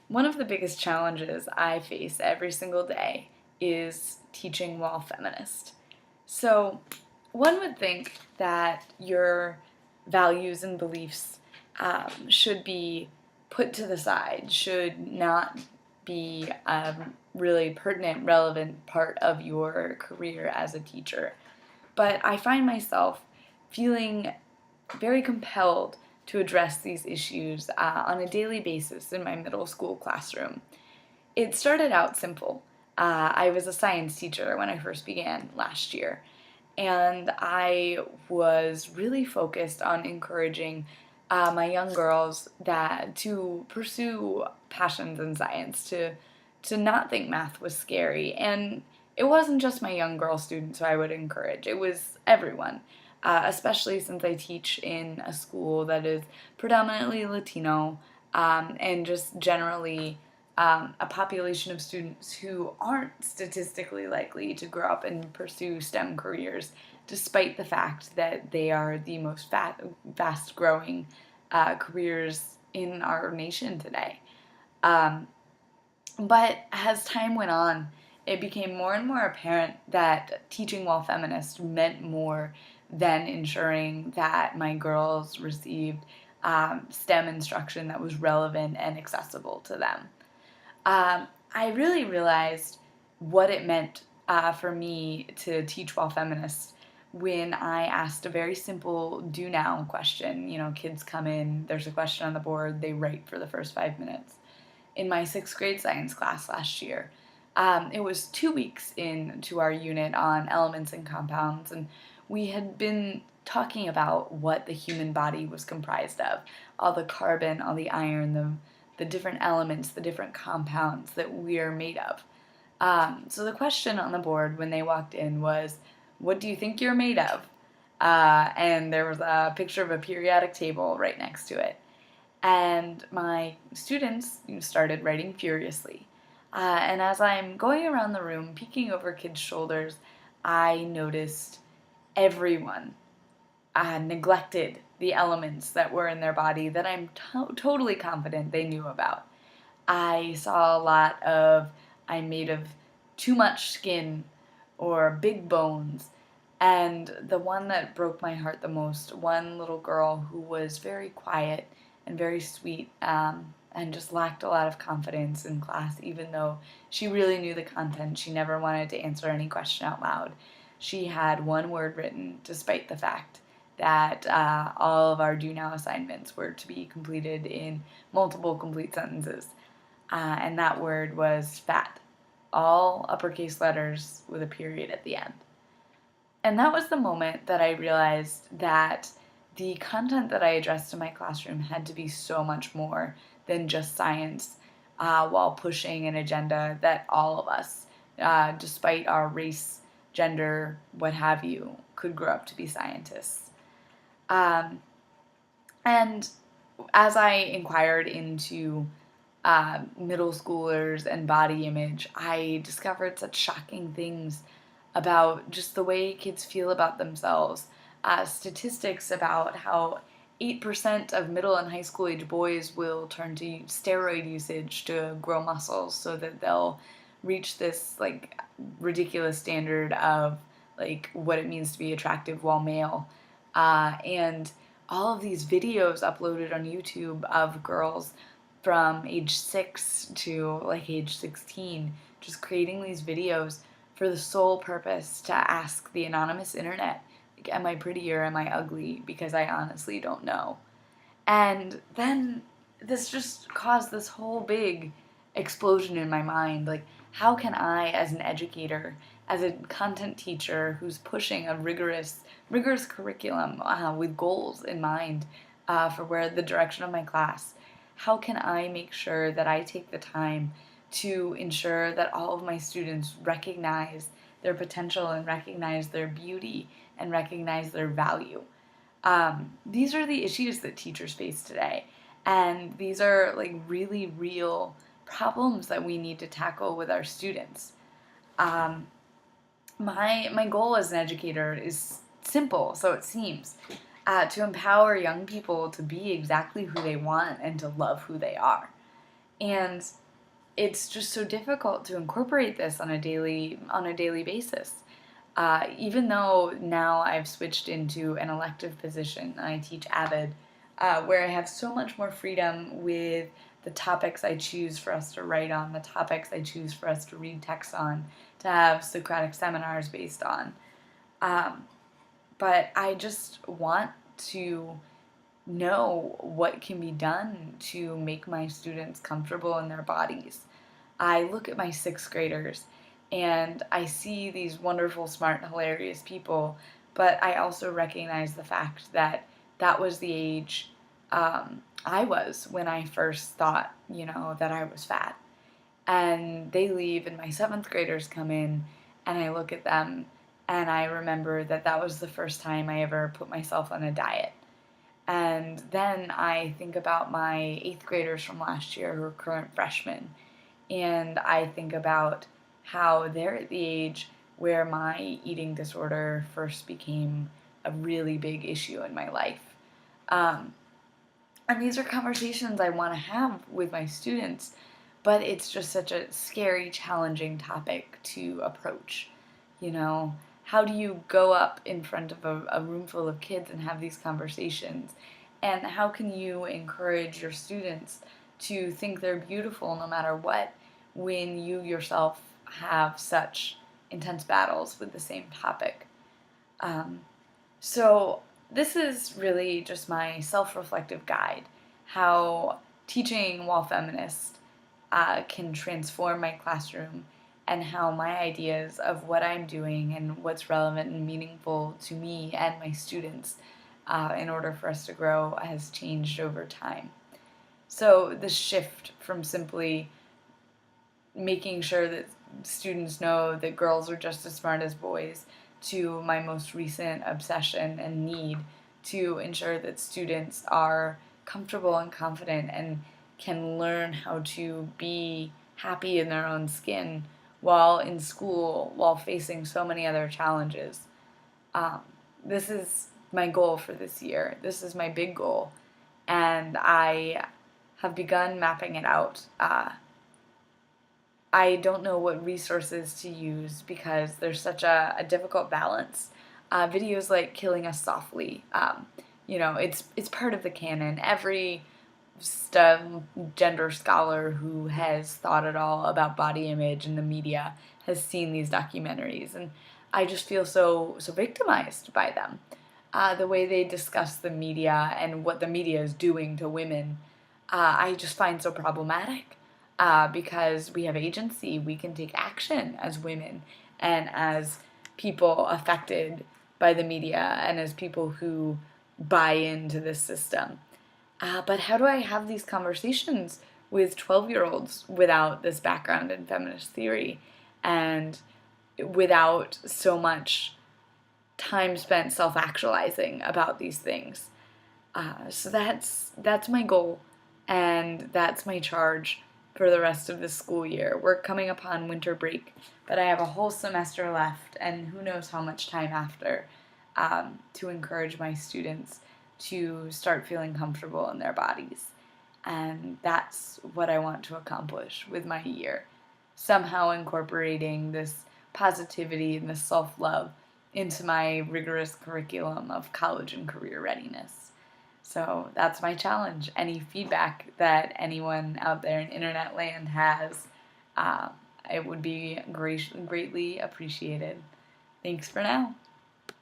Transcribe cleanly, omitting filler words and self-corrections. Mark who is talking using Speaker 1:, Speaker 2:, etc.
Speaker 1: One of the biggest challenges I face every single day is teaching while feminist. So, one would think that your values and beliefs should be put to the side, should not be a really pertinent, relevant part of your career as a teacher. But I find myself feeling very compelled to address these issues on a daily basis in my middle school classroom. It started out simple. I was a science teacher when I first began last year, and I was really focused on encouraging my young girls to pursue passions in science, to not think math was scary. And it wasn't just my young girl students who I would encourage, it was everyone. Especially since I teach in a school that is predominantly Latino, and just generally a population of students who aren't statistically likely to grow up and pursue STEM careers, despite the fact that they are the most fast growing careers in our nation today. Um, but as time went on, it became more and more apparent that teaching while feminist meant more than ensuring that my girls received STEM instruction that was relevant and accessible to them. I really realized what it meant for me to teach while feminist when I asked a very simple do now question. You know, kids come in, there's a question on the board, they write for the first 5 minutes. In my sixth grade science class last year, it was 2 weeks into our unit on elements and compounds, and we had been talking about what the human body was comprised of, all the carbon, all the iron, the different elements, the different compounds that we are made of. So the question on the board when they walked in was, what do you think you're made of? And there was a picture of a periodic table right next to it. And my students started writing furiously. And as I'm going around the room, peeking over kids' shoulders, I noticed everyone neglected the elements that were in their body that I'm totally confident they knew about. I saw a lot of, I'm made of too much skin or big bones. And the one that broke my heart the most, one little girl who was very quiet and very sweet, and just lacked a lot of confidence in class, even though she really knew the content. She never wanted to answer any question out loud. She had one word written, despite the fact that all of our do now assignments were to be completed in multiple complete sentences. And that word was fat. All uppercase letters with a period at the end. And that was the moment that I realized that the content that I addressed in my classroom had to be so much more than just science, while pushing an agenda that all of us, despite our race, gender, what have you, could grow up to be scientists. And as I inquired into middle schoolers and body image, I discovered such shocking things about just the way kids feel about themselves. Statistics about how 8% of middle and high school age boys will turn to steroid usage to grow muscles so that they'll reach this like ridiculous standard of like what it means to be attractive while male. And all of these videos uploaded on YouTube of girls from age 6 to like age 16 just creating these videos for the sole purpose to ask the anonymous internet, like, am I pretty or am I ugly? Because I honestly don't know. And then this just caused this whole big explosion in my mind. Like, how can I, as an educator, as a content teacher who's pushing a rigorous curriculum with goals in mind for where the direction of my class, how can I make sure that I take the time to ensure that all of my students recognize their potential and recognize their beauty and recognize their value? These are the issues that teachers face today. And these are like really real problems that we need to tackle with our students. My goal as an educator is simple, so it seems, to empower young people to be exactly who they want and to love who they are. And it's just so difficult to incorporate this on a daily basis. Even though now I've switched into an elective position, I teach Avid, where I have so much more freedom with the topics I choose for us to write on, the topics I choose for us to read texts on, to have Socratic seminars based on. Um, but I just want to know what can be done to make my students comfortable in their bodies. I look at my sixth graders and I see these wonderful, smart, hilarious people, but I also recognize the fact that that was the age I was when I first thought, that I was fat. And they leave, and my seventh graders come in, and I look at them, and I remember that that was the first time I ever put myself on a diet. And then I think about my eighth graders from last year who are current freshmen, and I think about how they're at the age where my eating disorder first became a really big issue in my life. Um, and these are conversations I want to have with my students, but it's just such a scary, challenging topic to approach. You know, how do you go up in front of a room full of kids and have these conversations? And how can you encourage your students to think they're beautiful no matter what when you yourself have such intense battles with the same topic? Um, so, this is really just my self reflective guide how teaching while feminist can transform my classroom, and how my ideas of what I'm doing and what's relevant and meaningful to me and my students in order for us to grow has changed over time. So, the shift from simply making sure that students know that girls are just as smart as boys to my most recent obsession and need to ensure that students are comfortable and confident and can learn how to be happy in their own skin while in school, while facing so many other challenges. Um, this is my goal for this year. This is my big goal. And I have begun mapping it out. I don't know what resources to use because there's such a difficult balance. Videos like Killing Us Softly, it's part of the canon. Every gender scholar who has thought at all about body image in the media has seen these documentaries, and I just feel so victimized by them. The way they discuss the media and what the media is doing to women, I just find so problematic. Because we have agency, we can take action as women and as people affected by the media and as people who buy into this system. But how do I have these conversations with 12-year-olds without this background in feminist theory and without so much time spent self-actualizing about these things? So that's my goal, and that's my charge for the rest of the school year. We're coming upon winter break, but I have a whole semester left, and who knows how much time after, to encourage my students to start feeling comfortable in their bodies. And that's what I want to accomplish with my year. Somehow incorporating this positivity and this self-love into my rigorous curriculum of college and career readiness. So that's my challenge. Any feedback that anyone out there in internet land has, it would be greatly appreciated. Thanks for now.